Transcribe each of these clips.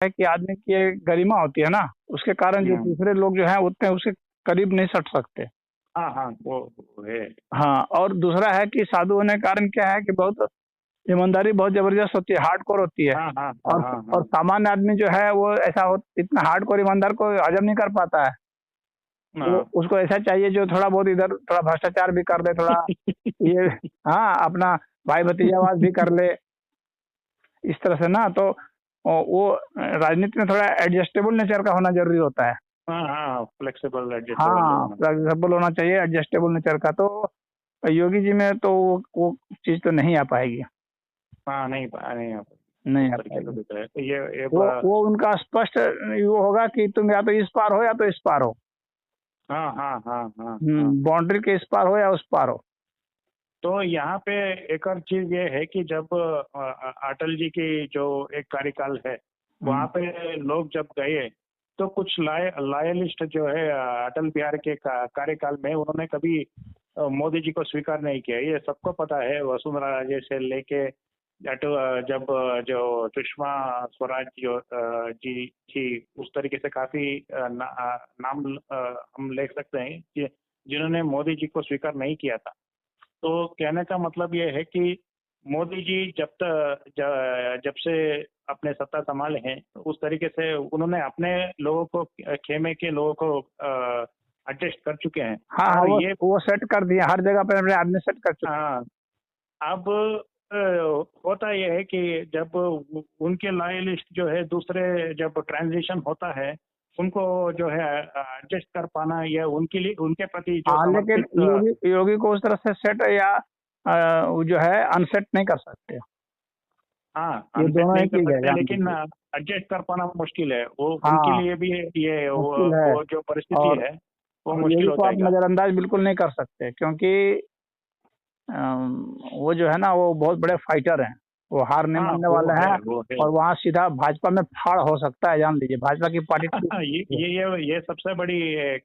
है कि आदमी की एक गरिमा होती है ना, उसके कारण जो दूसरे लोग जो हैं उतने उसके करीब नहीं सट सकते। हाँ हाँ वो है। हाँ, और दूसरा है कि साधु होने के कारण क्या है कि बहुत ईमानदारी बहुत जबरदस्त होती है, हार्डकोर होती है। हाँ हाँ और हाँ और हाँ सामान्य आदमी जो है वो ऐसा हो इतना हार्डकोर ईमानदार को हजम नहीं कर पाता है। वो हाँ उसको ऐसा चाहिए जो थोड़ा बहुत इधर थोड़ा भ्रष्टाचार भी कर ले, थोड़ा ये, हाँ, अपना भाई भतीजावाद भी कर ले, इस तरह से ना। तो वो राजनीति में थोड़ा एडजस्टेबल नेचर का होना जरूरी होता है। हाँ हाँ फ्लेक्सिबल एडजस्टेबल हाँ, होना। फ्लेक्सिबल होना चाहिए, एडजस्टेबल नेचर का। तो योगी जी में तो वो चीज तो नहीं आ पाएगी। हाँ नहीं नहीं नहीं उस आ तरीके से पाएगी। दिख रहा है तो ये वो उनका स्पष्ट वो होगा कि तुम या तो इस पार हो या तो इस पार हो। हाँ हाँ हाँ हाँ हाँ। बाउंड्री के इस पार हो या उस पार हो। तो यहाँ पे एक और चीज ये है कि जब अटल जी की जो एक कार्यकाल है वहाँ पे लोग जब गए तो कुछ लायलिस्ट जो है अटल बिहारी के कार्यकाल में उन्होंने कभी मोदी जी को स्वीकार नहीं किया। ये सबको पता है। वसुंधरा राजे से लेके जब जो सुषमा स्वराज जो जी थी उस तरीके से काफी नाम हम ले सकते हैं कि जिन्होंने मोदी जी को स्वीकार नहीं किया था। तो कहने का मतलब ये है कि मोदी जी जब से अपने सत्ता संभाले हैं उस तरीके से उन्होंने अपने लोगों को खेमे के लोगों को एडजस्ट कर चुके हैं। हाँ हाँ, और ये वो सेट कर दिया, हर जगह पे अपने आदमी सेट कर चुके हाँ, अब होता यह है कि जब उनके लॉयलिस्ट जो है दूसरे जब ट्रांजिशन होता है उनको जो है एडजस्ट कर पाना या उनके लिए उनके प्रति जो हाँ, लेकिन समर्पित योगी को उस तरह से सेट या वो जो है अनसेट नहीं कर सकते। हाँ ये अनसेट दोनों ही नहीं कर चीज है, सकते जान लेकिन लीजिए। एडजस्ट कर पाना मुश्किल है। वो उनके हाँ, लिए भी ये मुश्किल है। वो जो परिस्थिति और है वो और मुश्किल योगी हो को आप जाएगा। नजरअंदाज बिल्कुल नहीं कर सकते, क्योंकि वो जो है ना वो बहुत बड़े फाइटर हैं, वो हार नहीं हाँ मानने वो वाले है हैं। वो है। और वहाँ सीधा भाजपा में फाड़ हो सकता है, जान लीजिए, भाजपा की पार्टी टूट सकती है। ये सबसे बड़ी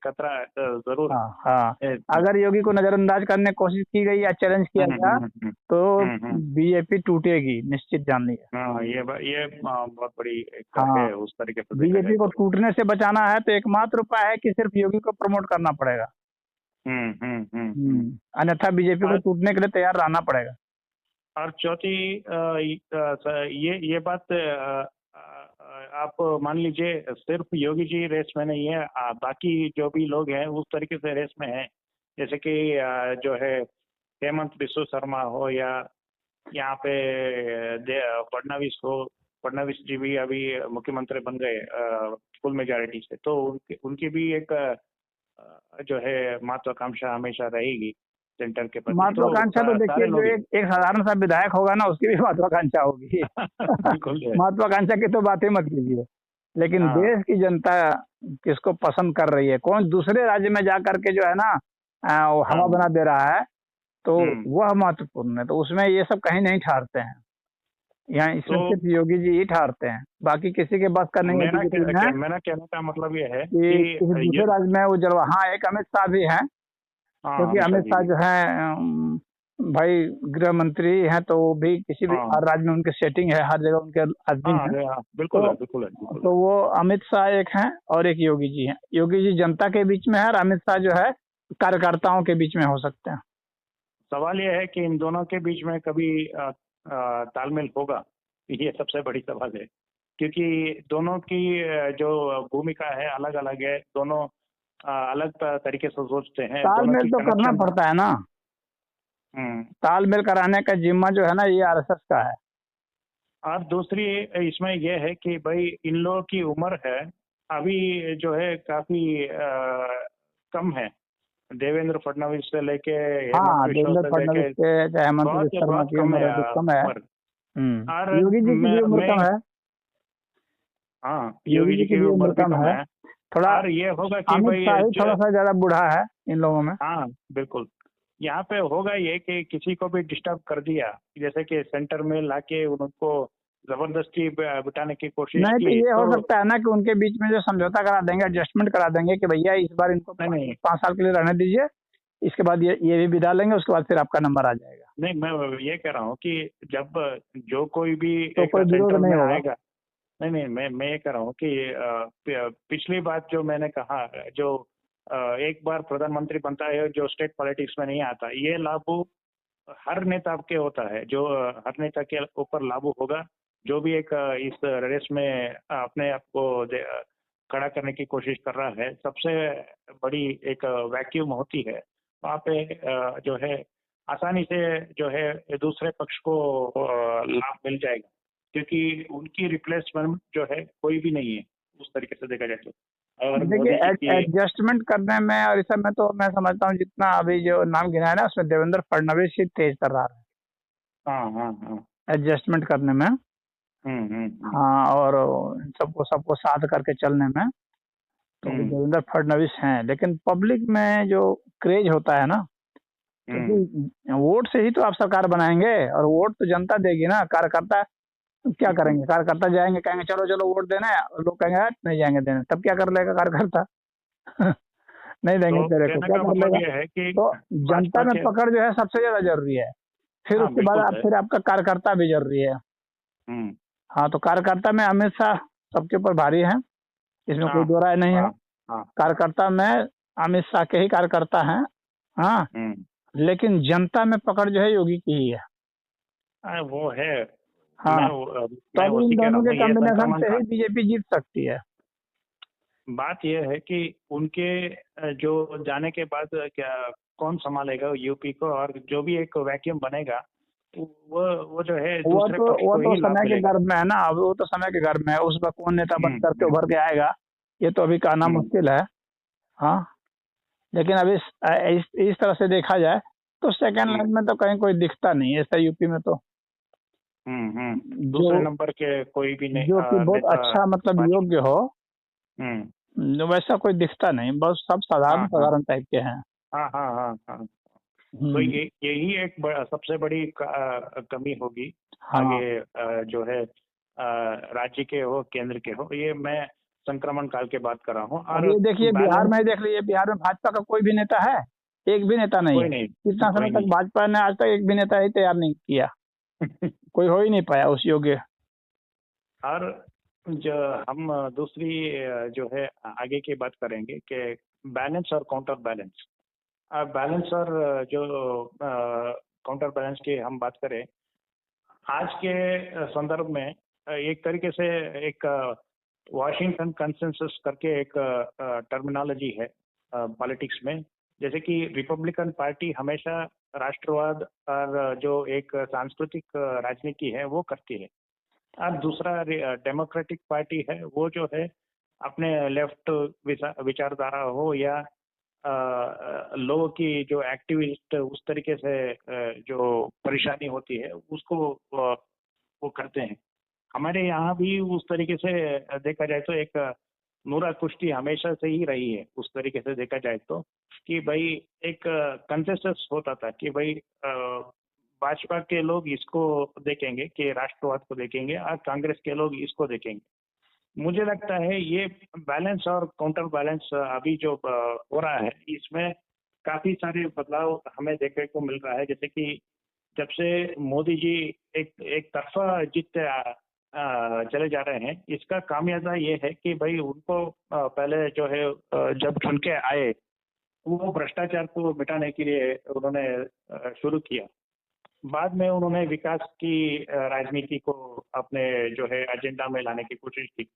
खतरा जरूर हाँ हाँ, है। अगर योगी को नजरअंदाज करने की कोशिश की गई या चैलेंज किया गया तो हम्म। बीजेपी टूटेगी, निश्चित जान लीजिए। हाँ ये बहुत बड़ी एक हाँ, है उस तरीके से देखा जाए बीजेपी को तो। टूटने से बचाना है तो एकमात्र उपाय है कि सिर्फ योगी को प्रमोट करना पड़ेगा। अन्यथा बीजेपी को और टूटने के लिए तैयार रहना पड़ेगा। और चौथी ये बात आप मान लीजिए सिर्फ योगी जी रेस में नहीं है। बाकी जो भी लोग हैं उस तरीके से रेस में हैं। जैसे कि जो है हेमंत बिस्व शर्मा हो या यहाँ पे फडणवीस हो। फडणवीस जी भी अभी मुख्यमंत्री बन गए फुल मेजोरिटी से। तो उनकी भी एक जो है महत्वाकांक्षा हमेशा रहेगी सेंटर के प्रति। तो महत्वाकांक्षा तो देखिए, सारे जो लोग हैं। एक साधारण सा विधायक होगा ना उसकी भी महत्वाकांक्षा होगी। बिल्कुल है। महत्वाकांक्षा की तो बात ही मत कीजिए। लेकिन हाँ देश की जनता किसको पसंद कर रही है, कौन दूसरे राज्य में जा करके जो है ना वो हवा हाँ बना दे रहा है, तो हम्म। वह महत्वपूर्ण है। तो उसमें ये सब कहीं नहीं ठहरते हैं, यहाँ इसमें तो सिर्फ योगी जी ही ठहरते हैं, बाकी किसी के बस का नहीं है बीजेपी में मेरा कहने का मतलब ये है कि कि किसी दूसरे ये राज्य में वो जलवा। हाँ, एक अमित शाह भी हैं, हाँ क्योंकि अमित शाह अमित जी शाह भी। जो है भाई गृह मंत्री हैं, तो वो भी किसी भी हाँ हर राज्य में उनकी सेटिंग है, हर जगह उनके आदमी हाँ हैं। अरे हाँ बिल्कुल तो है बिल्कुल है बिल्कुल है। तो वो अमित शाह एक हैं और एक योगी जी हैं। योगी जी जनता के बीच में है और अमित शाह जो है कार्यकर्ताओं के बीच में हो सकते हैं। सवाल ये है कि इन दोनों के बीच में कभी तालमेल होगा। ये सबसे बड़ी सवाल है क्योंकि दोनों की जो भूमिका है अलग अलग है। दोनों अलग तरीके से सोचते हैं। दोनों तालमेल की तो करना कनेक्शन। पड़ता है ना। हम्म। तालमेल कराने का जिम्मा जो है ना ये आरएसएस का है। और दूसरी इसमें यह है कि भाई इन लोगों की उम्र है अभी जो है काफी कम है। देवेंद्र फडणवीस से लेके हेमंत हाँ, बिस्वा देवेंद्र से लेके फडणवीस के चाहे हेमंत बहुत बिस्वा शर्मा बहुत की कम है उम्र अधिक कम है। उम्र। और योगी जी की भी उम्र मैं कम है। हाँ योगी योगी जी जी की की भी उम्र उम्र भी कम कम है। है। थोड़ा और ये होगा कि अमित भाई शाह ही थोड़ा सा ज्यादा बूढ़ा है इन लोगों में। हाँ बिल्कुल। यहाँ पे होगा ये कि किसी को भी डिस्टर्ब कर दिया जैसे कि सेंटर में लाके उनको जबरदस्ती बिठाने की कोशिश नहीं तो की ये हो तो सकता है ना कि उनके बीच में जो समझौता करा देंगे, एडजस्टमेंट करा देंगे कि भैया इस बार इनको नहीं नहीं 5 साल के लिए रहने दीजिए, इसके बाद ये भी विदा लेंगे, उसके बाद फिर आपका नंबर आ जाएगा। नहीं मैं ये कह रहा हूँ कि जब जो कोई भी तो एक कोई विरोध सेंटर नहीं में होगा। आएगा नहीं नहीं, मैं ये कह रहा हूँ कि पिछली बात जो मैंने कहा, जो एक बार प्रधानमंत्री बनता है जो स्टेट पॉलिटिक्स में नहीं आता, ये लागू हर नेता के होता है, जो हर नेता के ऊपर लागू होगा जो भी एक इस रेस में अपने आप को खड़ा करने की कोशिश कर रहा है। सबसे बड़ी एक वैक्यूम होती है वहाँ पे, जो है आसानी से जो है दूसरे पक्ष को लाभ मिल जाएगा, क्योंकि उनकी रिप्लेसमेंट जो है कोई भी नहीं है उस तरीके से देखा जाए तो। और देखिए मोदी जी की एडजस्टमेंट करने में और इस सब में तो मैं समझता हूँ जितना अभी जो नाम गिना है ना उसमें देवेंद्र फडणवीस ही तेज कर रहा है हाँ हाँ हाँ, एडजस्टमेंट करने में। हम्म। हाँ, और सबको सबको साथ करके चलने में तो अभी हम्म देवेंद्र फडणवीस हैं, लेकिन पब्लिक में जो क्रेज होता है ना, हम्म क्योंकि वोट से ही तो आप सरकार बनाएंगे और वोट तो जनता देगी ना। कार्यकर्ता क्या करेंगे? कार्यकर्ता जाएंगे कहेंगे चलो चलो वोट देना है, और लोग कहेंगे "हट, नहीं जाएंगे देने", तब क्या कर लेगा कार्यकर्ता? नहीं देंगे तो तेरे को, कहने क्या का कर मतलब लेगा? ये है कि तो जनता भाजपा में के, पकड़ जो है सबसे ज्यादा जरूरी है, फिर हाँ उसके बाद बिल्कुल आप है। फिर आपका कार्यकर्ता भी जरूरी है। हम्म, हाँ, तो कार्यकर्ता में अमित शाह सबके ऊपर भारी है, इसमें हाँ कोई दो राय नहीं है। हाँ हाँ, कार्यकर्ता में अमित शाह के ही कार्यकर्ता हैं। हाँ, हम्म। लेकिन जनता में पकड़ जो है योगी की ही है। वो है। हाँ, तो मैं अब इन उसी कह रहा दोनों के हूँ, ये कॉम्बिनेशन संक्रमण से का ही बीजेपी जीत सकती है। बात यह है कि उनके जो जाने के बाद क्या कौन संभालेगा यूपी को, और जो भी एक वैक्यूम बनेगा वो जो है दूसरे पक्ष वो को तो ही लाभ समय के मिलेगा। गर्भ में है ना, अब वो तो समय के गर्भ में है, उस वक्त कौन नेता बन करके हम्म उभर के आएगा ये तो अभी कहना हम्म मुश्किल है। हाँ, लेकिन अभी इस तरह से देखा जाए तो सेकंड हम्म लाइन में तो कहीं कोई दिखता नहीं है ऐसा यूपी में तो। जो दूसरे नंबर के कोई भी जो कि बहुत नेता अच्छा मतलब भाजपा। योग्य हो, हम्म, वैसा कोई दिखता नहीं, बस सब साधारण हाँ हाँ साधारण टाइप के हैं। हाँ हाँ हाँ हाँ। तो हम्म। यही एक सबसे बड़ी कमी होगी आगे, हाँ, जो है राज्य के हो केंद्र के हो, ये मैं संक्रमण काल की बात कर रहा हूँ। अब और ये देखिए बिहार बैलेंस में ही देख लीजिए, बिहार में भाजपा का कोई भी नेता है? एक भी नेता नहीं कोई है। नहीं, इतना समय कोई तक नहीं। भाजपा ने आज तक एक भी नेता ही तैयार नहीं किया, कोई हो ही नहीं पाया उस योग्य। और जो हम दूसरी जो है आगे की बात करेंगे कि बैलेंस और काउंटर बैलेंस। बैलेंस और जो काउंटर बैलेंस की हम बात करें आज के संदर्भ में, एक तरीके से एक वाशिंगटन कंसेंसस करके एक टर्मिनोलॉजी है पॉलिटिक्स में। जैसे कि रिपब्लिकन पार्टी हमेशा राष्ट्रवाद और जो एक सांस्कृतिक राजनीति है वो करती है, और दूसरा डेमोक्रेटिक पार्टी है वो जो है अपने लेफ्ट विचारधारा हो या लोगों की जो एक्टिविस्ट उस तरीके से जो परेशानी होती है उसको वो करते हैं। हमारे यहाँ भी उस तरीके से देखा जाए तो एक नूरा कुश्ती हमेशा से ही रही है, उस तरीके से देखा जाए तो, कि भाई एक कंसेंसस होता था कि भाई भाजपा के लोग इसको देखेंगे कि राष्ट्रवाद को देखेंगे, और कांग्रेस के लोग इसको देखेंगे। मुझे लगता है ये बैलेंस और काउंटर बैलेंस अभी जो हो रहा है इसमें काफी सारे बदलाव हमें देखने को मिल रहा है। जैसे कि जब से मोदी जी एक तरफा जीतते चले जा रहे हैं, इसका खामियाजा ये है कि भाई उनको पहले जो है जब चुन के आए वो भ्रष्टाचार को मिटाने के लिए उन्होंने शुरू किया। बाद में उन्होंने विकास की राजनीति को अपने जो है एजेंडा में लाने की कोशिश की।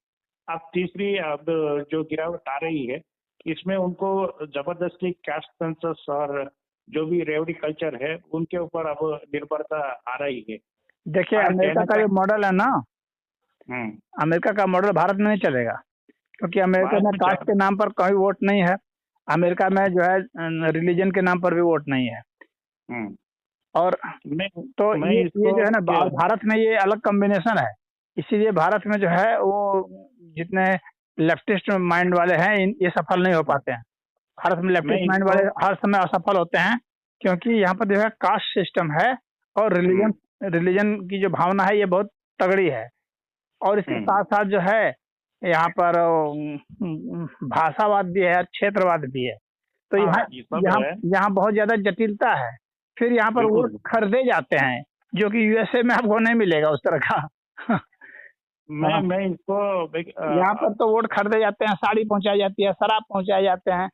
अब जो गिरावट आ रही है इसमें उनको जबरदस्ती कास्ट सेंसस और जो भी रेवड़ी कल्चर है उनके ऊपर अब निर्भरता आ रही है। देखिए और अमेरिका कहने का का, जो मॉडल है ना, हम्म, अमेरिका का मॉडल भारत में नहीं चलेगा, क्योंकि अमेरिका भारत में में कास्ट के नाम पर कोई वोट नहीं है। अमेरिका में जो है रिलीजन के नाम पर भी वोट नहीं है। हम्म, और मैं तो मैं ये इसको जो है ना क्या, भारत में ये अलग कॉम्बिनेशन है। इसीलिए भारत में जो है वो जितने लेफ्टिस्ट माइंड वाले हैं ये सफल नहीं हो पाते हैं। भारत में मैं लेफ्टिस्ट माइंड इसको, वाले हर समय असफल होते हैं, क्योंकि यहाँ पर जो है कास्ट सिस्टम है और हम्म, रिलीजन रिलीजन की जो भावना है ये बहुत तगड़ी है। और इसके हम्म, साथ साथ जो है यहाँ पर भाषावाद भी है, क्षेत्रवाद भी है। तो यहाँ हाँ ये सब यहाँ है, यहाँ बहुत ज्यादा जटिलता है। फिर यहाँ पर वोट बिल्कुल। खरीदे जाते हैं, जो कि यूएसए में आपको नहीं मिलेगा उस तरह का। मैं इसको यहाँ पर तो वोट खरीदे जाते हैं, साड़ी पहुंचाई जाती है, शराब पहुंचाए जाते हैं,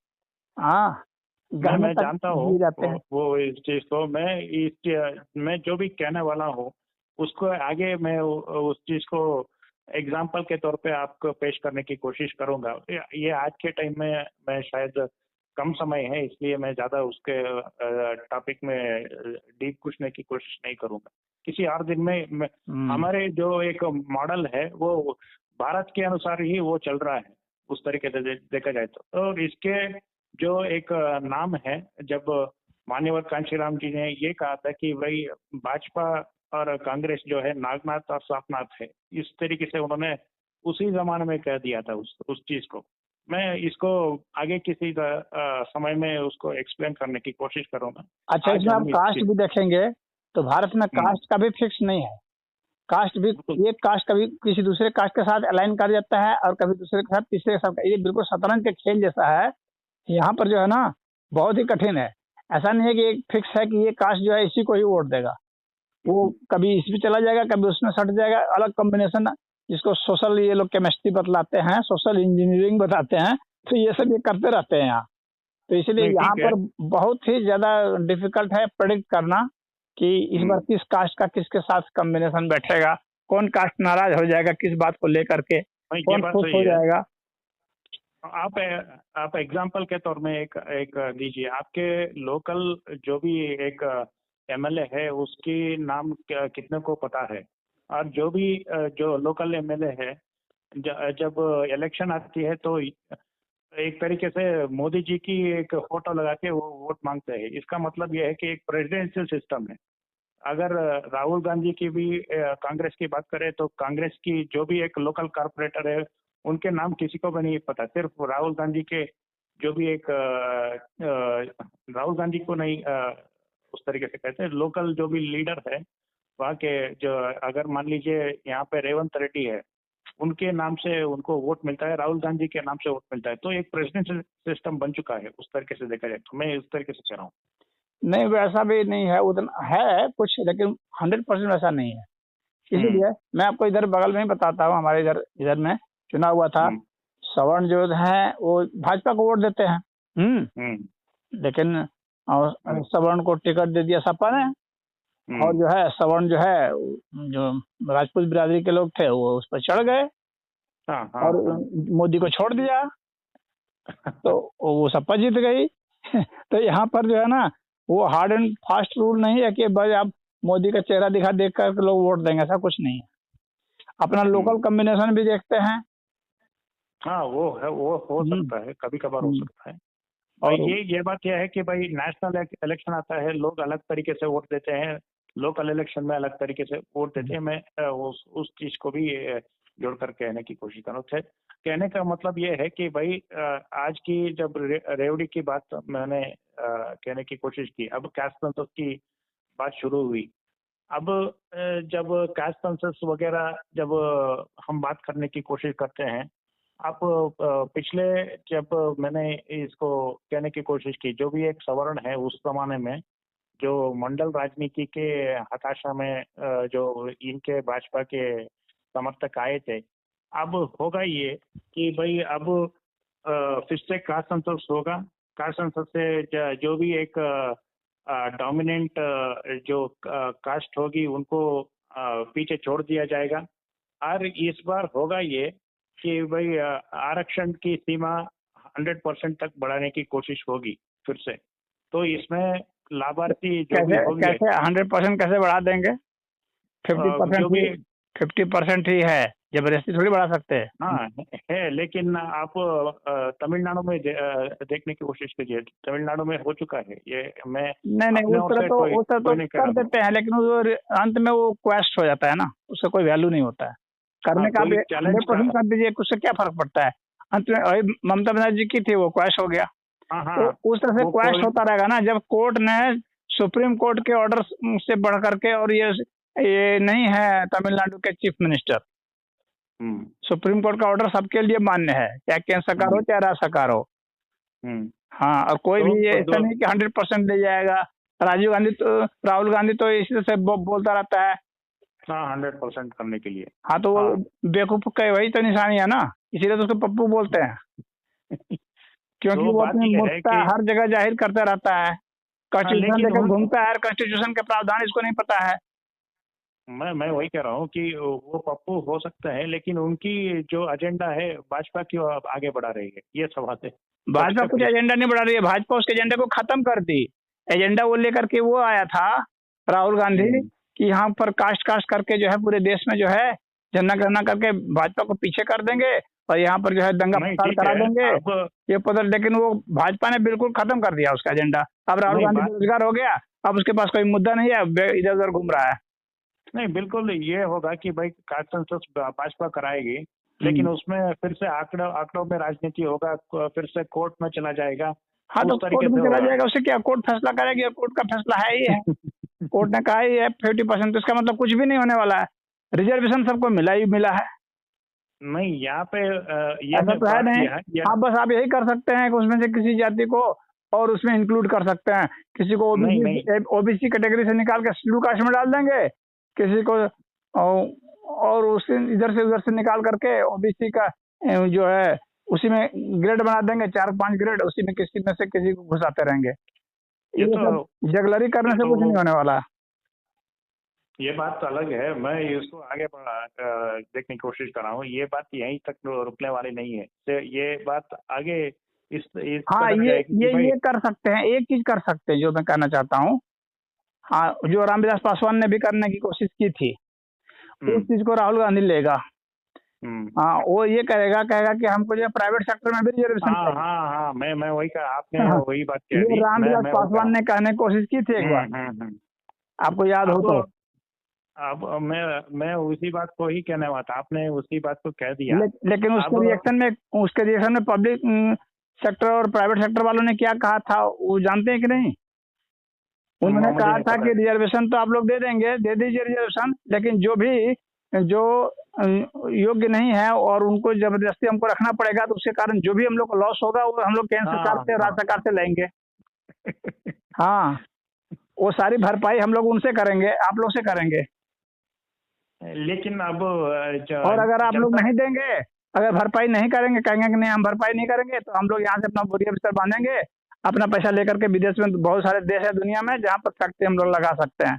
हाँ, गहने मैं तक जानता हूँ दिए जाते हैं। वो इस चीज को मैं जो भी कहने वाला हूँ उसको आगे मैं उस चीज को एग्जाम्पल के तौर पे आपको पेश करने की कोशिश करूंगा। ये आज के टाइम में मैं शायद कम समय है इसलिए मैं ज्यादा उसके टॉपिक में डीप घुसने की कोशिश नहीं करूंगा। किसी और दिन में हमारे जो एक मॉडल है वो भारत के अनुसार ही वो चल रहा है उस तरीके से देखा जाए तो। और इसके जो एक नाम है, जब मान्यवर कांशीराम जी ने ये कहा था कि भाई भाजपा और कांग्रेस जो है नागनाथ और सापनाथ है, इस तरीके से उन्होंने उसी जमाने में कह दिया था उस चीज को। मैं इसको आगे किसी समय में उसको एक्सप्लेन करने की कोशिश करूंगा। अच्छा, इसमें आप कास्ट भी देखेंगे तो भारत में कास्ट का भी फिक्स नहीं है। कास्ट भी, एक कास्ट कभी किसी दूसरे कास्ट के साथ अलाइन कर जाता है और कभी दूसरे के साथ तीसरे के साथ। ये बिल्कुल शतरंज के खेल जैसा है। यहाँ पर जो है ना बहुत ही कठिन है। ऐसा नहीं है कि एक फिक्स है कि ये कास्ट जो है इसी को ही वोट देगा। वो कभी इसमें चला जाएगा, कभी उसमें सट जाएगा। अलग कॉम्बिनेशन, जिसको सोशल ये लोग केमिस्ट्री बतलाते हैं, सोशल इंजीनियरिंग बताते हैं, तो ये सब ये करते रहते हैं यहाँ। तो इसलिए यहाँ पर बहुत ही ज्यादा डिफिकल्ट है प्रेडिक्ट करना कि इस बार किस कास्ट का किसके साथ कॉम्बिनेशन बैठेगा, कौन कास्ट नाराज हो जाएगा किस बात को लेकर के, कौन खुश हो जाएगा। आप एग्जाम्पल के तौर में एक दीजिए, आपके लोकल जो भी एक एमएलए है उसकी नाम कितने को पता है? और जो भी जो लोकल एमएलए है जब इलेक्शन आती है तो एक तरीके से मोदी जी की एक फोटो लगा के वो वोट मांगते हैं। इसका मतलब ये है कि एक प्रेसिडेंशियल सिस्टम है। अगर राहुल गांधी की भी कांग्रेस की बात करें तो कांग्रेस की जो भी एक लोकल कॉर्पोरेटर है उनके नाम किसी को भी नहीं पता। सिर्फ राहुल गांधी के जो भी एक राहुल गांधी को नहीं उस तरीके से कहते हैं, लोकल जो भी लीडर है वहाँ के, जो अगर मान लीजिए यहाँ पे रेवंत रेड्डी है, उनके नाम से उनको वोट मिलता है, राहुल गांधी के नाम से वोट मिलता है। तो एक प्रेसिडेंशियल सिस्टम बन चुका है उस तरीके से देखा जाए तो। मैं उस तरीके से कह रहा हूँ। नहीं, वैसा भी नहीं है, उतना है कुछ, लेकिन 100% वैसा नहीं है। इसीलिए मैं आपको इधर बगल में ही बताता हूँ। हमारे इधर में चुनाव हुआ था। सवर्ण जो है वो भाजपा को वोट देते हैं, लेकिन सवर्ण को टिकट दे दिया सपा ने। और जो है सवर्ण जो है, जो राजपूत बिरादरी के लोग थे वो उस पर चढ़ गए और मोदी को छोड़ दिया, तो वो सपा जीत गई। तो यहाँ पर जो है ना वो हार्ड एंड फास्ट रूल नहीं है कि भाई आप मोदी का चेहरा दिखा देख कर लोग वोट देंगे, ऐसा कुछ नहीं है। अपना लोकल कॉम्बिनेशन भी देखते हैं। हाँ, वो है, वो हो सकता है, कभी कभार हो सकता है। और ये बात यह है कि भाई नेशनल इलेक्शन आता है, लोग अलग तरीके से वोट देते हैं, लोकल इलेक्शन में अलग तरीके से वोट देते हैं। मैं उस चीज को भी जोड़कर कहने की कोशिश कर रहा था। कहने का मतलब ये है कि भाई आज की जब रेवड़ी की बात मैंने कहने की कोशिश की, अब कास्ट सेंसस की बात शुरू हुई। अब जब कास्ट सेंसस वगैरह जब हम बात करने की कोशिश करते हैं, आप पिछले जब मैंने इसको कहने की कोशिश की, जो भी एक सवर्ण है उस जमाने में जो मंडल राजनीति के हताशा में जो इनके भाजपा के समर्थक आए थे, अब होगा ये कि भाई अब फिर से कास्ट सेंसस होगा। कास्ट सेंसस से जो भी एक डोमिनेंट जो कास्ट होगी उनको पीछे छोड़ दिया जाएगा। और इस बार होगा ये कि भाई आरक्षण की सीमा 100% तक बढ़ाने की कोशिश होगी फिर से। तो इसमें लाभार्थी जो भी होंगे, कैसे 100% कैसे बढ़ा देंगे? 50% ही है, जबरदस्ती थोड़ी बढ़ा सकते हैं। हाँ है, लेकिन आप तमिलनाडु में देखने की कोशिश कीजिए। तमिलनाडु में हो चुका है ये। मैं नहीं उस तरह तो कर देते हैं, लेकिन वो अंत में वो क्वेस्ट हो जाता है ना, उसका कोई वैल्यू नहीं होता है। करने का 100% कर दीजिए, उससे क्या फर्क पड़ता है। अंत में ममता बनर्जी जी की थी, वो क्वेश हो गया। तो उस तरह से क्वेश होता रहेगा ना। जब कोर्ट ने, सुप्रीम कोर्ट के ऑर्डर से बढ़ करके, और ये नहीं है तमिलनाडु के चीफ मिनिस्टर, सुप्रीम कोर्ट का ऑर्डर सबके लिए मान्य है, चाहे केंद्र सरकार हो चाहे राज्य सरकार हो। हाँ, और कोई भी ऐसा नहीं कि 100% दे जाएगा। राहुल गांधी तो इसी तरह से बोलता रहता है हाँ 100% करने के लिए। हाँ तो वो हाँ बेवकूफ का वही तो निशानी है ना, इसीलिए तो उसको पप्पू बोलते हैं। क्योंकि तो वो बात अपनी यह है मूर्खता कि हर जगह जाहिर करता रहता है, हाँ कॉन्स्टिट्यूशन लेकिन लेकर उन घूमता है, कॉन्स्टिट्यूशन के प्रावधान इसको नहीं पता है। मैं वही कह रहा हूँ कि वो पप्पू हो सकता है, लेकिन उनकी जो एजेंडा है भाजपा की वो अब आगे बढ़ा रही है, ये सवाल है। भाजपा सबसे कुछ पहले एजेंडा नहीं बढ़ा रही है, भाजपा उसके एजेंडे को खत्म कर दी। एजेंडा वो लेकर के वो आया था राहुल गांधी, हम्म, कि यहाँ पर कास्ट कास्ट करके जो है पूरे देश में जो है जनगणना करके भाजपा को पीछे कर देंगे और यहाँ पर जो है दंगा नहीं फसाद ठीक करा है। देंगे। अब ये पता, लेकिन वो भाजपा ने बिल्कुल खत्म कर दिया उसका एजेंडा। अब राहुल नहीं गांधी बात बेरोजगार हो गया, अब उसके पास कोई मुद्दा नहीं है, इधर उधर घूम रहा है। नहीं, बिल्कुल ये होगा कि भाई कास्ट सेंसस भाजपा कराएगी, लेकिन हम्म। उसमें फिर से आंकड़ों आंकड़ों में राजनीति होगा, फिर से कोर्ट में चला जाएगा, हाँ तो उस कोर्ट तरीके में से चला होगा। जाएगा, उससे क्या, कोर्ट फैसला करेगी और कोर्ट का फैसला है ही है। कोर्ट ने कहा ही है 50%, तो इसका मतलब कुछ भी नहीं होने वाला है। रिजर्वेशन सबको मिला ही मिला है, नहीं यहाँ पे ये ऐसा मैं तो है बात नहीं। यह हाँ बस आप यही कर सकते हैं कि उसमें से किसी जाति को और उसमें इंक्लूड कर सकते हैं, किसी को नहीं नहीं ओबीसी कैटेगरी से निकाल के शेड्यूल कास्ट में डाल देंगे, किसी को और उसे इधर से उधर से निकाल करके ओबीसी का जो है उसी में ग्रेड बना देंगे, 4-5 ग्रेड, उसी में किसी में से किसी को घुसाते रहेंगे। ये ये तो सब जगलरी करने ये से कुछ नहीं तो होने वाला। ये बात तो अलग है, मैं इसको आगे देखने की कोशिश कर रहा हूँ, ये बात यहीं तक रुकने वाली नहीं है, तो ये बात आगे इस हाँ कदर जाएगी कि भाई ये कर सकते हैं, एक चीज कर सकते हैं जो मैं कहना चाहता हूँ। हाँ, जो रामविलास पासवान ने भी करने की कोशिश की थी, उस हम्म चीज को राहुल गांधी लेगा। हम्म हाँ वो ये कहेगा कहेगा कि हमको जो है प्राइवेट सेक्टर में भी रिजर्वेशन हाँ चाहिए। हाँ हाँ, मैं वही कहा, आपने हाँ, वही बात कह ये दी, रामविलास मैं वही कह रहा पासवान हूँ। ने कहने की कोशिश की थी एक बार, हम्म। आपको याद हो तो। अब मैं उसी बात को ही कहने वाला था, आपने उसी बात को कह दिया। लेकिन अब उसके रिएक्शन में पब्लिक सेक्टर और प्राइवेट सेक्टर वालों ने क्या कहा था वो जानते हैं कि नहीं? उन्होंने मुझे कहा नहीं था पता। कि रिजर्वेशन तो आप लोग दे देंगे, दे दीजिए रिजर्वेशन, लेकिन जो योग्य नहीं है और उनको जबरदस्ती हमको रखना पड़ेगा, तो उसके कारण जो भी हम लोग को लॉस होगा वो हम लोग केंद्र सरकार हाँ से, हाँ राज्य सरकार से लेंगे। हाँ, वो सारी भरपाई हम लोग उनसे करेंगे, आप लोग से करेंगे। लेकिन अब और अगर आप लोग जनता नहीं देंगे, अगर भरपाई नहीं करेंगे, कहेंगे कि नहीं हम भरपाई नहीं करेंगे, तो हम लोग यहाँ से अपना बोरिया बिस्तर बांधेंगे, अपना पैसा लेकर के विदेश में बहुत सारे देश है दुनिया में जहाँ पर फैक्ट्री हम लोग लगा सकते हैं,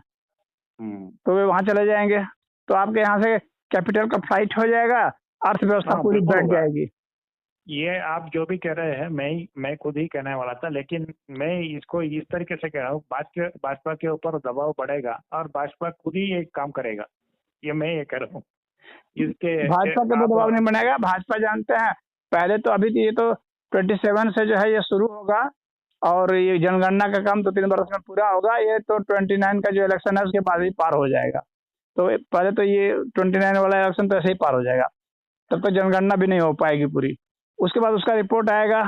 तो वे वहाँ चले जाएंगे। तो आपके यहाँ से कैपिटल का फ्लाइट हो जाएगा, अर्थव्यवस्था हाँ पूरी बिल्कुल बैठ होगा। जाएगी। ये आप जो भी कह रहे हैं मैं खुद ही कहने वाला था, लेकिन मैं इसको इस तरीके से कह रहा हूँ, भाजपा के ऊपर दबाव बढ़ेगा और भाजपा खुद ही एक काम करेगा, ये मैं ये कह रहा हूँ। इसके भाजपा के ऊपर दबाव आप नहीं बनेगा, भाजपा जानते हैं पहले तो, अभी ये तो 27 से जो है ये शुरू होगा और ये जनगणना का काम 2-3 वर्ष में पूरा होगा, ये तो 29 का जो इलेक्शन है उसके बाद ही पार हो जाएगा। तो पहले तो ये 29 वाला इलेक्शन तो ऐसे ही पार हो जाएगा, तब तक जनगणना भी नहीं हो पाएगी पूरी। उसके बाद उसका रिपोर्ट आएगा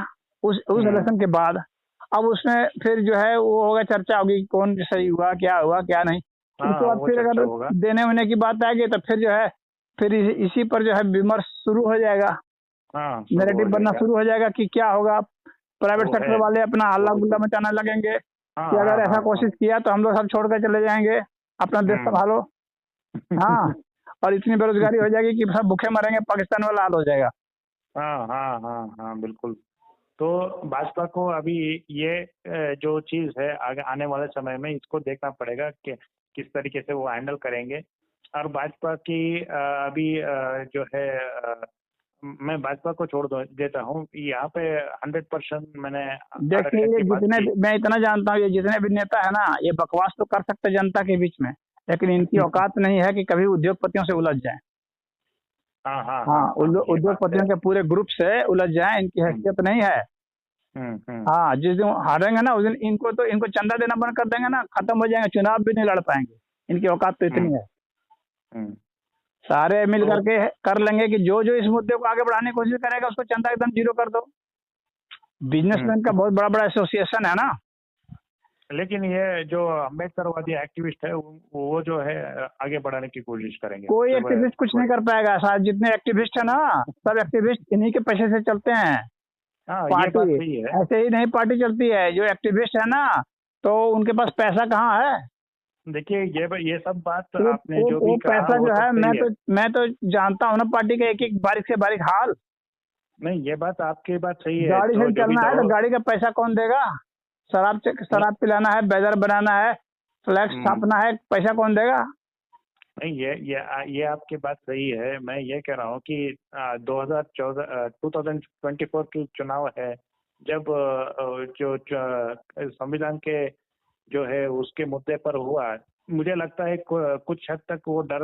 उस इलेक्शन के बाद। अब उसमें फिर जो है वो होगा, चर्चा होगी कौन सही हुआ क्या नहीं। उसके हाँ बाद वो फिर चर्चा अगर होगा। देने होने की बात आएगी तो फिर जो है फिर इसी पर जो है विमर्श शुरू हो जाएगा, हाँ शुरू हो नैरेटिव बनना जाएगा। शुरू हो जाएगा कि क्या होगा। प्राइवेट वो सेक्टर है वाले अपना हल्ला वो गुल्ला मचाने लगेंगे हाँ कि हाँ अगर ऐसा हाँ कोशिश किया तो हम लोग सब छोड़ कर चले जाएंगे, अपना देश हाँ संभालो। हाँ, और इतनी बेरोजगारी हो जाएगी कि सब भूखे मरेंगे, पाकिस्तान वाला हाल हो जाएगा। हाँ बिल्कुल। तो भाजपा को अभी ये जो चीज है आगे आने वाले समय में इसको देखना पड़ेगा कि किस तरीके से वो हैंडल करेंगे। और भाजपा की अभी जो है मैं भाजपा को छोड़ देता हूँ यहाँ पे 100% मैंने देखिए, आरक्षण ये की बात जितने की। मैं इतना जानता हूँ, ये जितने भी नेता है ना, ये बकवास तो कर सकते हैं जनता के बीच में, लेकिन इनकी औकात नहीं है कि कभी उद्योगपतियों से उलझ जाए। हाँ, ये बात है। उद्योगपतियों के पूरे ग्रुप से उलझ जाए, इनकी हैसियत नहीं है। हम्म। हाँ, जिस दिन हारेंगे ना उस दिन इनको चंदा देना बंद कर देंगे ना, खत्म हो जाएंगे, चुनाव भी नहीं लड़ पाएंगे। इनकी औकात तो हम्म इतनी है। हम्म। सारे मिल तो करके कर लेंगे कि जो इस मुद्दे को आगे बढ़ाने की कोशिश करेगा उसको चंदा एकदम जीरो कर दो। बिजनेसमैन का बहुत बड़ा एसोसिएशन है ना। लेकिन ये जो अम्बेडकरवादी एक्टिविस्ट है वो जो है आगे बढ़ाने की कोशिश करेंगे। कोई एक्टिविस्ट कुछ नहीं कर पाएगा, शायद जितने एक्टिविस्ट है ना, सब एक्टिविस्ट इन्हीं के पैसे से चलते हैं। हाँ ये बात पार्टी सही है। ऐसे ही नहीं पार्टी चलती है, जो एक्टिविस्ट है ना, तो उनके पास पैसा कहाँ है, देखिए ये सब बात वो आपने वो जो वो भी कहा पैसा वो जो है, सब सही है। मैं तो जानता हूँ ना पार्टी का एक एक बारीक से बारीक हाल। नहीं, ये बात आपकी बात सही है, गाड़ी तो से जो भी चलना है तो दवा। गाड़ी का पैसा कौन देगा? नहीं, शराब पिलाना है, बेदर बनाना है, फ्लैक्स हम्म, छापना है, पैसा कौन देगा? नहीं, ये आपकी बात सही है। मैं ये कह रहा हूँ कि 2014 2024 की चुनाव है, जब जो संविधान के जो है उसके मुद्दे पर हुआ, मुझे लगता है कुछ हद तक वो डर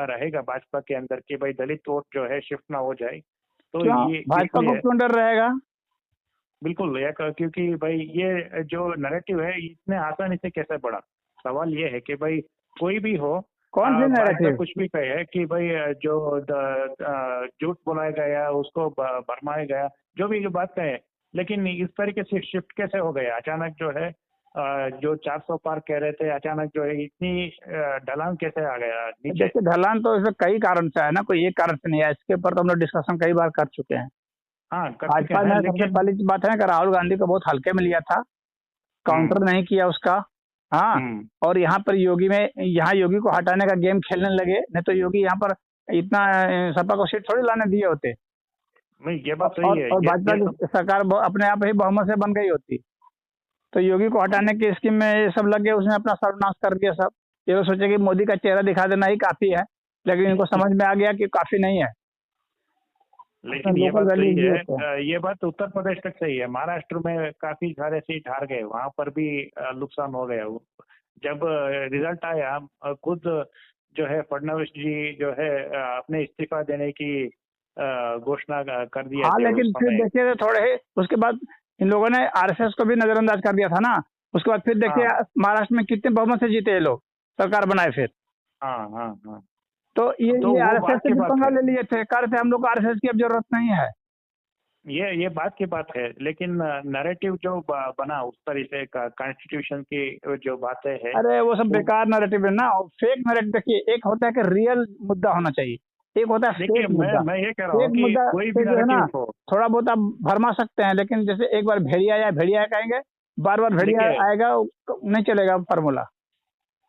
रहेगा भाजपा के अंदर कि भाई दलित वोट जो है शिफ्ट ना हो जाए। तो क्यों? ये भाजपा को इसलिए क्यों डर रहेगा? बिल्कुल क्योंकि भाई ये जो नैरेटिव है इतने आसानी से कैसे बढ़ा। सवाल ये है कि भाई कोई भी हो, कौन सी भाजपा नैरेटिव? कुछ भी कहे कि भाई जो झूठ बोलाया गया उसको भरमाया गया, जो भी बात कहे, लेकिन इस तरीके से शिफ्ट कैसे हो गया अचानक जो है। जो 400 पार कह रहे थे, अचानक जो है इतनी ढलान कैसे आ गया नीचे। देखिए, ढलान तो इसमें कई कारण से है ना, कोई एक कारण से नहीं है। इसके ऊपर तो हम लोग डिस्कशन कई बार कर चुके हैं। हाँ, कर चुके भाजपा हैं ने सबसे लेकिन। पहली बात है कि राहुल गांधी को बहुत हल्के में लिया था, हम्म। काउंटर नहीं किया उसका। हाँ। हम्म। और यहाँ पर यहाँ योगी को हटाने का गेम खेलने लगे, नहीं तो योगी यहाँ पर इतना सपा को सीट थोड़ी लाने दिए होते। नहीं, ये बात सही है। और भाजपा ये सब। की सरकार अपने आप ही बहुमत से बन गई होती। तो योगी को हटाने की स्कीम में ये सब लग गए, उसने अपना सर्वनाश कर दिया सब। ये तो सोचे कि मोदी का चेहरा दिखा देना ही काफी है, लेकिन इनको समझ में आ गया कि काफी नहीं है। अपने लेकिन ये लोकल बात सही वैल्यूज भी है। होते हैं। ये बात उत्तर प्रदेश तक सही है, महाराष्ट्र में काफी सारे सीट हार गए, वहां पर भी नुकसान हो गया। जब रिजल्ट आया, खुद जो है फडणवीस जी जो है अपने इस्तीफा देने की घोषणा कर दिए हाँ, थे उस लेकिन फिर समय। देखिए तो थोड़े ही उसके बाद इन लोगों ने आरएसएस को भी नजरअंदाज कर दिया था ना। उसके बाद फिर देखिए हाँ, महाराष्ट्र में कितने बहुमत से जीते ये लोग, सरकार बनाए फिर। हाँ, हाँ, हाँ। तो तो ये वो आरएसएस बात से की भी बात पंगा है। ले लिए थे, कह रहे थे हम लोग को आरएसएस की अब जरूरत नहीं है। ये बात की बात है, लेकिन नैरेटिव जो बना उस तरीके का कॉन्स्टिट्यूशन की जो बातें हैं अरे वो सब वो। बेकार नैरेटिव है ना, फेक नैरेटिव। देखिए, एक होता है कि रियल मुद्दा होना चाहिए, एक होता है देखिए, फेक मुद्दा। मैं ये कह रहा हूँ फेक कि मुद्दा कोई भी से जो है ना, नैरेटिव हो। थोड़ा बहुत आप भरमा सकते हैं, लेकिन जैसे एक बार भेड़िया या भेड़िया कहेंगे, बार बार भेड़िया देखिए, आएगा, नहीं चलेगा फार्मूला।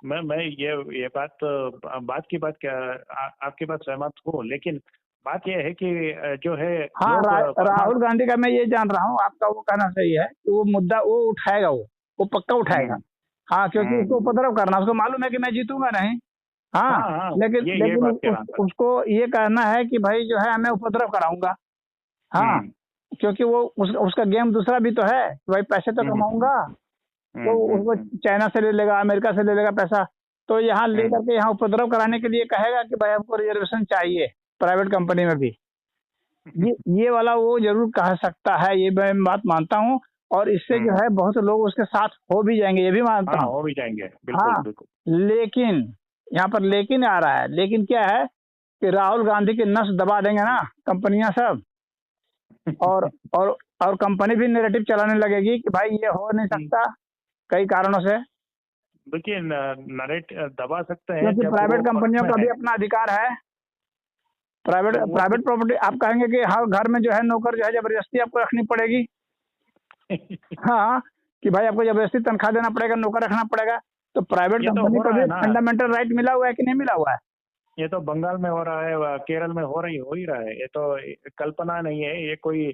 मैं ये बात की बात क्या, आपकी बात सहमत हूँ, लेकिन बात यह है कि जो है हाँ, लोग राहुल गांधी का मैं ये जान रहा हूँ, आपका वो कहना सही है कि वो मुद्दा वो उठाएगा, वो पक्का उठाएगा। हम्म। हाँ, क्योंकि उसको हम्म। उपद्रव करना, उसको मालूम है कि मैं जीतूंगा नहीं। हाँ। हाँ, हाँ, ये लेकिन बात कह रहा था। उसको ये कहना है कि भाई जो है मैं उपद्रव कराऊंगा। हाँ। हम्म। क्योंकि वो उसका गेम दूसरा भी तो है कि भाई पैसे तो हम्म। कमाऊंगा। तो उसको हम्म। चाइना से ले लेगा, अमेरिका से ले लेगा पैसा। तो यहाँ ले हम्म। करके यहाँ उपद्रव कराने के लिए कहेगा कि भाई हमको रिजर्वेशन चाहिए प्राइवेट कंपनी में भी। ये वाला वो जरूर कह सकता है, ये मैं बात मानता हूँ। और इससे जो हम्म। है बहुत लोग उसके साथ हो भी जाएंगे, ये भी मानता हाँ, हूँ। हो भी जाएंगे, बिल्कुल हाँ। बिल्कुल। लेकिन यहाँ पर लेकिन आ रहा है, लेकिन क्या है कि राहुल गांधी की नस दबा देंगे ना कंपनियां सब। और और और कंपनी भी नैरेटिव चलाने लगेगी कि भाई ये हो नहीं सकता कई कारणों से। देखिए, नरेट दबा सकते हैं क्योंकि जब वो प्राइवेट पक्ष कंपनियों में का है। भी अपना अधिकार है। प्राइवेट तो वो प्राइवेट प्रॉपर्टी आप कहेंगे कि हाँ, घर में जो है नौकर जो है जबरदस्ती आपको रखनी पड़ेगी। हाँ, कि भाई आपको जबरदस्ती तनख्वाह देना पड़ेगा, नौकर रखना पड़ेगा। तो प्राइवेट ये तो कंपनी हो को रहा है भी ना। फंडामेंटल राइट मिला हुआ है कि नहीं मिला हुआ है? ये तो बंगाल में हो रहा है, केरल में हो ही रहा है। ये तो कल्पना नहीं है, ये कोई।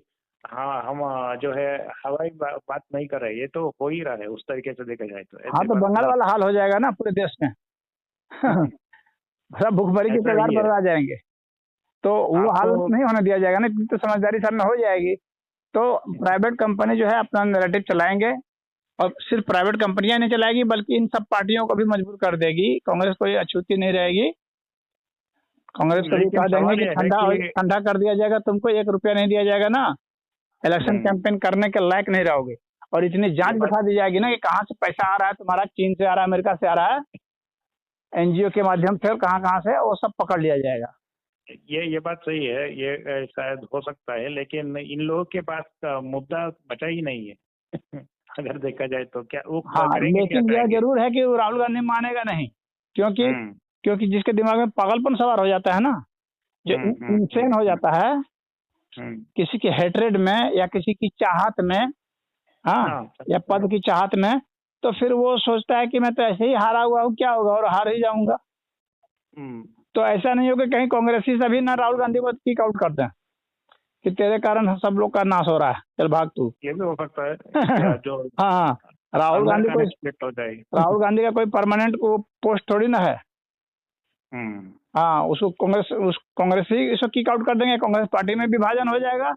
हाँ, हम जो है हवाई बात नहीं कर रहे, ये तो हो ही रहा है उस तरीके से देखा जाए तो, हाँ, ऐसी तो बात बंगाल नहीं वाला हाल हो जाएगा ना पूरे देश में। सब भूखमरी की ऐसा कगार ही है। पर आ जाएंगे। तो वो आप हाल नहीं होने दिया जाएगा ना, इतनी तो समझदारी सब में हो जाएगी। तो प्राइवेट कंपनी जो है अपना नैरेटिव चलाएंगे। और सिर्फ प्राइवेट कंपनियां नहीं चलाएगी, बल्कि इन सब पार्टियों को भी मजबूर कर देगी। कांग्रेस को ये अछूती नहीं रहेगी। कांग्रेस को भी लेकिन कह देंगे सवाल कि ये है ठंडा कि ठंडा कर दिया जाएगा, तुमको 1 रुपया नहीं दिया जाएगा ना, इलेक्शन हम्म, कैंपेन करने के लायक नहीं रहोगे। और इतनी ये जांच बात बिठा दी जाएगी ना कि कहाँ से पैसा आ रहा है तुम्हारा, चीन से आ रहा है, अमेरिका से आ रहा है, एनजीओ के माध्यम से, और कहाँ कहाँ से, वो सब पकड़ लिया जाएगा। ये बात सही है, ये शायद हो सकता है, लेकिन इन लोगों के पास मुद्दा बचा ही नहीं है। अगर देखा जाए तो क्या वो हाँ, करेंगे, क्या लेकिन यह करेंगे। जरूर है कि वो राहुल गांधी मानेगा नहीं। क्योंकि हम्म। क्योंकि जिसके दिमाग में पागलपन सवार हो जाता है ना, जो हम्म। हम्म। इंसेन हो जाता है हम्म। किसी के हेट्रेड में या किसी की चाहत में, हाँ, हाँ, या पद की चाहत में, तो फिर वो सोचता है कि मैं तो ऐसे ही हारा हुआ हूँ, क्या होगा, और हार ही जाऊंगा। तो ऐसा नहीं हो कि कहीं कांग्रेसी सभी ना राहुल गांधी को किक आउट कर दें कि तेरे कारण सब लोग का नाश हो रहा है, चल भाग तू। ये भी हो सकता है क्या जो हाँ, राहुल गांधी कोई स्प्लिट हो जाएगी। राहुल गांधी का कोई परमानेंट को पोस्ट थोड़ी ना है। हम्म। हाँ, उसको कांग्रेसी इसको किक आउट कर देंगे, कांग्रेस पार्टी में विभाजन हो जाएगा।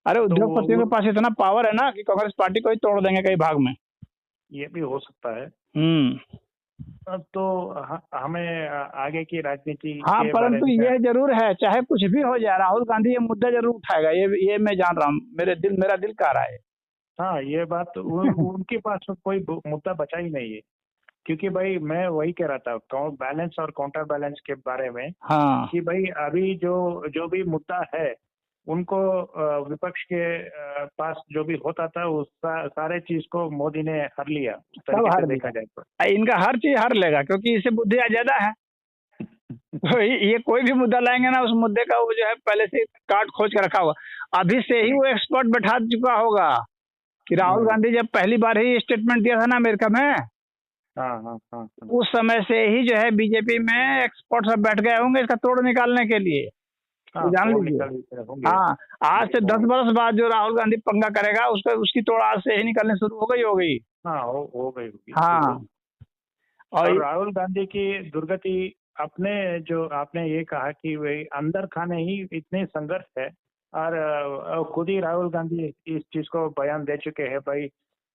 अरे तो उद्योगपतियों के पास इतना पावर है ना कि कांग्रेस पार्टी को ही तोड़ देंगे कई भाग में। ये भी हो सकता है। हम्म। अब तो हमें आगे की राजनीति हाँ, के बारे परंतु में यह जरूर है, चाहे कुछ भी हो जाए, राहुल गांधी ये मुद्दा जरूर उठाएगा, ये मैं जान रहा हूँ, मेरा दिल कह रहा है। हाँ, ये बात उनके पास कोई मुद्दा बचा ही नहीं है, क्योंकि भाई मैं वही कह रहा था बैलेंस और काउंटर बैलेंस के बारे में। हाँ, कि भाई अभी जो भी मुद्दा है उनको विपक्ष के पास जो भी होता था उस सारे चीज को मोदी ने हर लिया, उस सब तरीके हार से देखा दिया। जाए तो। इनका हर चीज हार लेगा क्योंकि इससे बुद्धि ज्यादा है। तो ये कोई भी मुद्दा लाएंगे ना, उस मुद्दे का वो जो है पहले से काट खोज के रखा हुआ, अभी से ही वो एक्सपर्ट बैठा चुका होगा कि राहुल गांधी जब पहली बार ही स्टेटमेंट दिया था ना अमेरिका में, हाँ हाँ हाँ, उस समय से ही जो है बीजेपी में एक्सपर्ट सब बैठ गए होंगे इसका तोड़ निकालने के लिए। तो जान लीजिए। हाँ, आज से 10 बरस बाद जो राहुल गांधी पंगा करेगा उसकी तोड़ आज से ही निकलनी शुरू हो गई होगी। हाँ, हो गई होगी। हाँ, और राहुल गांधी की दुर्गति अपने जो आपने ये कहा कि वही अंदर खाने ही इतने संघर्ष है, और खुद ही राहुल गांधी इस चीज को बयान दे चुके हैं भाई,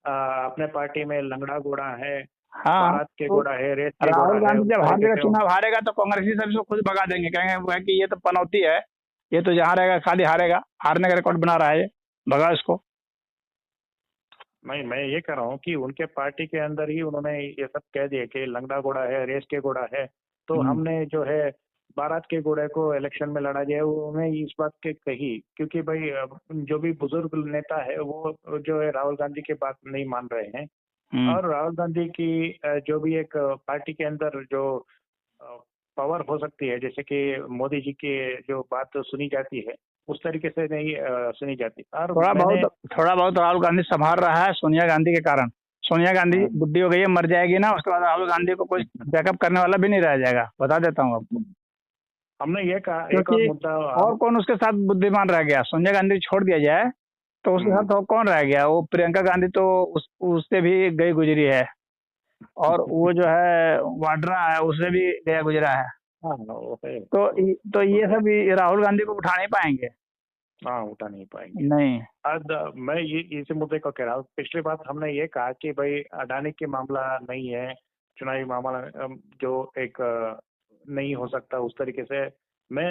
अपने पार्टी में लंगड़ा घोड़ा है, हाँ, भारत के घोड़ा है, रेत के राहुल घोड़ा है। गांधी जब हारेगा, चुनाव हारेगा तो कांग्रेसी सब इसको खुद भगा देंगे, कहेंगे वो है कि ये तो पनौती है, ये तो जहाँ रहेगा खाली हारेगा, हारने का रिकॉर्ड बना रहा है, भगा इसको। मैं ये कह रहा हूँ कि उनके पार्टी के अंदर ही उन्होंने ये सब कह दिया कि लंगड़ा घोड़ा है, रेस के घोड़ा है, तो हमने जो है भारत के घोड़े को इलेक्शन में लड़ा जाए, उन्होंने इस बात के कही, क्योंकि भाई जो भी बुजुर्ग नेता है वो जो है राहुल गांधी की बात नहीं मान रहे हैं। और राहुल गांधी की जो भी एक पार्टी के अंदर जो पावर हो सकती है, जैसे कि मोदी जी की जो बात सुनी जाती है उस तरीके से नहीं सुनी जाती। और थोड़ा बहुत राहुल गांधी संभाल रहा है सोनिया गांधी के कारण। सोनिया गांधी बुद्धि हो गई है, मर जाएगी ना, उसके बाद राहुल गांधी को कोई बैकअप करने वाला भी नहीं रह जाएगा, बता देता हूँ आपको। हमने ये कहा एक और मुद्दा, और कौन उसके साथ बुद्धिमान रह गया? सोनिया गांधी छोड़ दिया जाए तो उसके साथ कौन रह गया? वो प्रियंका गांधी तो उससे भी गई गुजरी है, और वो जो है वाड्रा है उससे भी गया गुजरा है। तो ये सब राहुल गांधी को उठा नहीं पाएंगे। हाँ, उठा नहीं पाएंगे। नहीं, आज मैं ये इस मुद्दे को कह रहा हूँ। पिछली बात हमने ये कहा कि भाई अडानी के मामला नहीं है, चुनावी मामला जो एक नहीं हो सकता उस तरीके से। मैं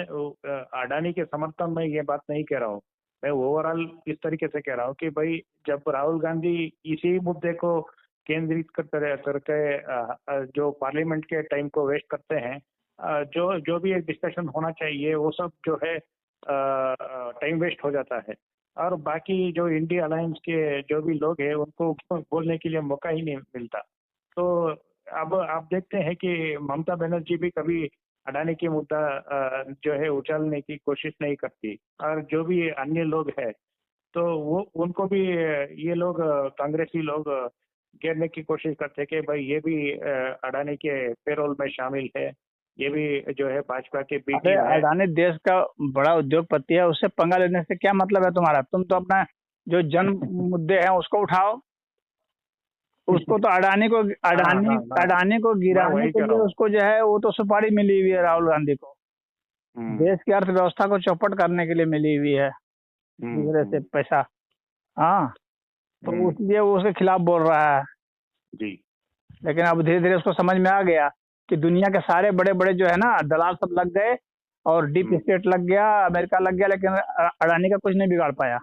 अडानी के समर्थन में ये बात नहीं कह रहा हूँ, मैं ओवरऑल इस तरीके से कह रहा हूँ कि भाई जब राहुल गांधी इसी मुद्दे को केंद्रित करके जो पार्लियामेंट के टाइम को वेस्ट करते हैं, जो भी एक डिस्कशन होना चाहिए वो सब जो है टाइम वेस्ट हो जाता है, और बाकी जो इंडिया अलायंस के जो भी लोग हैं उनको बोलने के लिए मौका ही नहीं मिलता। तो अब आप देखते हैं कि ममता बनर्जी भी कभी अडानी की मुद्दा जो है उछालने की कोशिश नहीं करती, और जो भी अन्य लोग हैं तो वो उनको भी ये लोग कांग्रेसी लोग घेरने की कोशिश करते हैं कि भाई ये भी अडानी के पेरोल में शामिल है, ये भी जो है भाजपा के बीच है। अडानी देश का बड़ा उद्योगपति है, उससे पंगा लेने से क्या मतलब है तुम्हारा? तुम तो अपना जो जन मुद्दे हैं उसको उठाओ। उसको तो अडानी को गिराने के लिए उसको जो है वो तो सुपारी मिली हुई है राहुल गांधी को, देश की अर्थव्यवस्था को चौपट करने के लिए मिली हुई है दूसरे से पैसा। हाँ, तो उसलिए वो उसके खिलाफ बोल रहा है जी। लेकिन अब धीरे धीरे उसको समझ में आ गया कि दुनिया के सारे बड़े बड़े जो है ना दलाल सब लग गए, और डीप स्टेट लग गया, अमेरिका लग गया, लेकिन अडानी का कुछ नहीं बिगाड़ पाया।